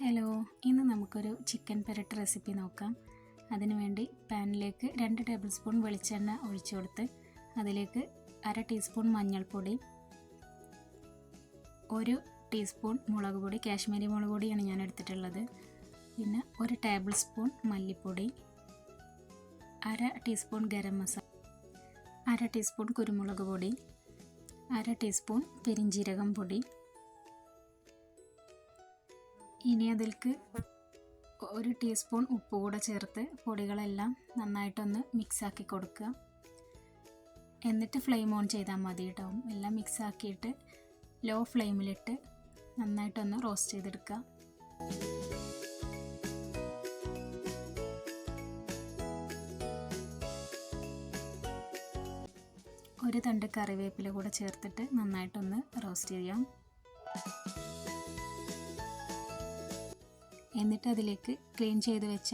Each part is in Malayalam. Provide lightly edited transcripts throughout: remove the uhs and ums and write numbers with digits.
ഹലോ, ഇന്ന് നമുക്കൊരു ചിക്കൻ പെരട്ട് റെസിപ്പി നോക്കാം. അതിനുവേണ്ടി പാനിലേക്ക് 2 ടേബിൾ സ്പൂൺ വെളിച്ചെണ്ണ ഒഴിച്ചു കൊടുത്ത് അതിലേക്ക് 1/2 ടീസ്പൂൺ മഞ്ഞൾപ്പൊടി, 1 ടീസ്പൂൺ മുളക് പൊടി, കാശ്മീരി മുളക് പൊടിയാണ് ഞാൻ എടുത്തിട്ടുള്ളത്, പിന്നെ 1 ടേബിൾ സ്പൂൺ മല്ലിപ്പൊടി, 1/2 ടീസ്പൂൺ ഗരം മസാല, 1/2 ടീസ്പൂൺ കുരുമുളക് പൊടി, 1/2 ടീസ്പൂൺ പെരിഞ്ജീരകം പൊടി. ഇനി അതിലേക്ക് 1 ടീസ്പൂൺ ഉപ്പ് കൂടെ ചേർത്ത് പൊടികളെല്ലാം നന്നായിട്ടൊന്ന് മിക്സാക്കി കൊടുക്കുക. എന്നിട്ട് ഫ്ലെയിം ഓൺ ചെയ്താൽ മതി കേട്ടോ. എല്ലാം മിക്സാക്കിയിട്ട് ലോ ഫ്ലെയിമിലിട്ട് നന്നായിട്ടൊന്ന് റോസ്റ്റ് ചെയ്തെടുക്കുക. ഒരു തണ്ട് കറിവേപ്പില കൂടെ ചേർത്തിട്ട് നന്നായിട്ടൊന്ന് റോസ്റ്റ് ചെയ്യാം. എന്നിട്ട് അതിലേക്ക് ക്ലീൻ ചെയ്ത് വെച്ച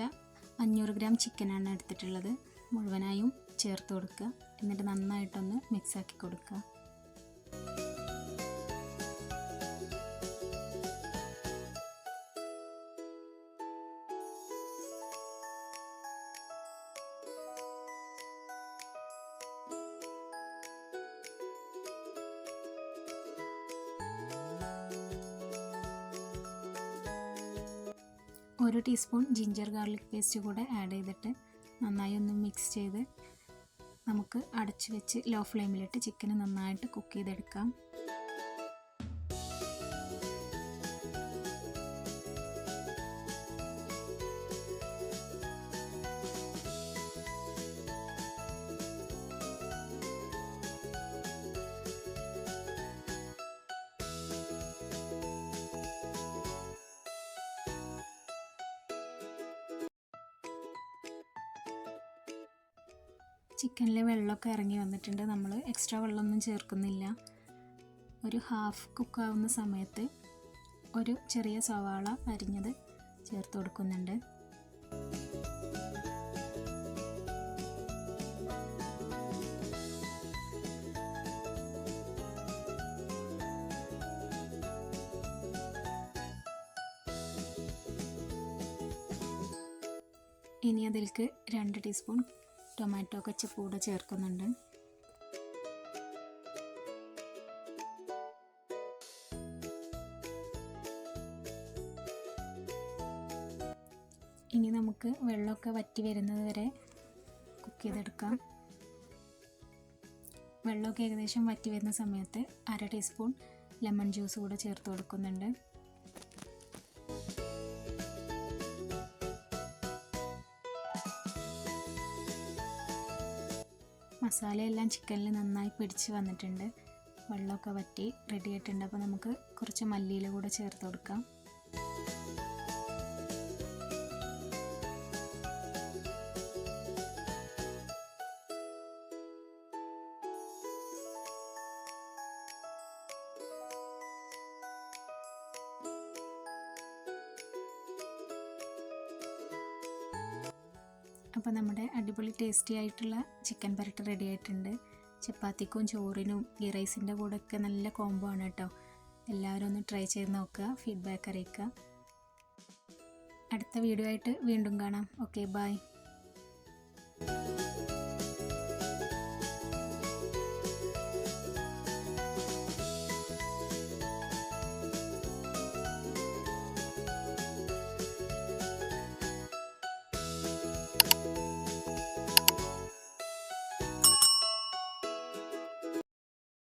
500 ഗ്രാം ചിക്കനാണ് എടുത്തിട്ടുള്ളത്. മുഴുവനായും ചേർത്ത് കൊടുക്കുക. എന്നിട്ട് നന്നായിട്ടൊന്ന് മിക്സാക്കി കൊടുക്കുക. ഒരു ടീസ്പൂൺ ജിഞ്ചർ ഗാർലിക് പേസ്റ്റ് കൂടെ ആഡ് ചെയ്തിട്ട് നന്നായി ഒന്ന് മിക്സ് ചെയ്ത് നമുക്ക് അടച്ചു വെച്ച് ലോ ഫ്ലെയിമിലിട്ട് ചിക്കൻ നന്നായിട്ട് കുക്ക് ചെയ്തെടുക്കാം. ചിക്കനിലെ വെള്ളമൊക്കെ ഇറങ്ങി വന്നിട്ടുണ്ട്. നമ്മൾ എക്സ്ട്രാ വെള്ളമൊന്നും ചേർക്കുന്നില്ല. ഒരു ഹാഫ് കുക്കാവുന്ന സമയത്ത് ഒരു ചെറിയ സവാള അരിഞ്ഞത് ചേർത്ത് കൊടുക്കുന്നുണ്ട്. ഇനി അതിലേക്ക് 2 ടീസ്പൂൺ ടൊമാറ്റോ കെച്ചപ്പ് കൂടെ ചേർക്കുന്നുണ്ട്. ഇനി നമുക്ക് വെള്ളമൊക്കെ വറ്റി വരുന്നത് വരെ കുക്ക് ചെയ്തെടുക്കാം. വെള്ളമൊക്കെ ഏകദേശം വറ്റി വരുന്ന സമയത്ത് 1/2 ടീസ്പൂൺ ലെമൺ ജ്യൂസ് കൂടെ ചേർത്ത് കൊടുക്കുന്നുണ്ട്. മസാലയെല്ലാം ചിക്കനിൽ നന്നായി പിടിച്ച് വന്നിട്ടുണ്ട്. വെള്ളമൊക്കെ വറ്റി റെഡി ആയിട്ടുണ്ട്. അപ്പോൾ നമുക്ക് കുറച്ച് മല്ലിയില കൂടെ ചേർത്ത് കൊടുക്കാം. അപ്പോൾ നമ്മുടെ അടിപൊളി ടേസ്റ്റി ആയിട്ടുള്ള ചിക്കൻ പെരട്ട് റെഡി ആയിട്ടുണ്ട്. ചപ്പാത്തിക്കും ചോറിനും ഗീ റൈസിൻ്റെ കൂടെയൊക്കെ നല്ല കോംബോ ആണ് കേട്ടോ. എല്ലാവരും ഒന്ന് ട്രൈ ചെയ്ത് നോക്കുക, ഫീഡ്ബാക്ക് അറിയിക്കുക. അടുത്ത വീഡിയോ ആയിട്ട് വീണ്ടും കാണാം. Okay, by.